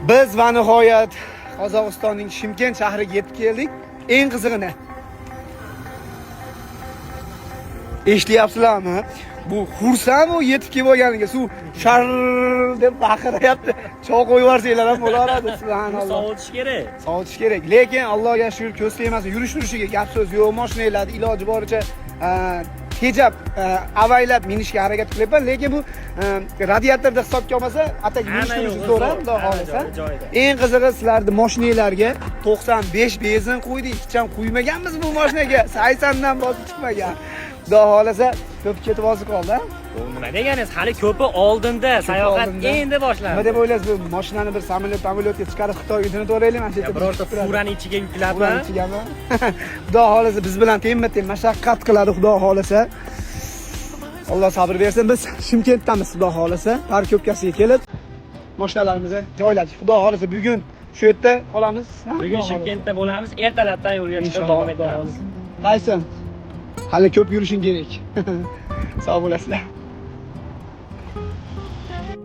Biz va nihoyat Qozog'istonning Shimkent shahriga yetib keldik. Eng qizig'ini. Eshityapsizlarmi? Bu xursand u yetib kelib olganiga suv shar deb baqiryapti. Choy qo'yib yuborsanglar ham bo'laveradi. Subhanalloh. Sovutish kerak. Sovutish kerak. Lekin Allohga shukr, ko'z tegmasin, yurish-turishiga gap so'z yo'q. Mashinalarni iloji boricha tejab, avaylab minishga harakat qilyapman, lekin bu radiatorda hisobga olmasa, atak yurish-turishi zo'r, xudo xolasa. Eng qizig'i sizlarning mashinalarga 95 benzin qo'ydik, hech ham quymaganmiz bu mashinaga. 80 dan bosib chiqmagan. Xudo xolasa ko'p ketib hozir qoldi. Nima deganingiz? Hali ko'pi oldinda, sayohat endi boshlandi. Nima deb o'ylaysiz, bu mashinani bir samolyotga chiqarib Xitoyga jo'natib o'raylik, mana shu yerda birorta furani ichiga yuklabmi? Xudo xolasa biz bilan tenma-ten mashaqqat qiladi, xudo xolasa. Alloh sabr bersin. Biz Shimkentdamiz, xudo xolasa. Parkovkasiga kelib mashinalarimizni joyladik. Xudo xolasa bugun shu yerda qolamiz. Bugun Shimkentda bo'lamiz, ertalabdan yo'lga chiqib davom etamiz. Qaysin? Hali ko'p yurishing kerak. Sog' bo'lasizlar.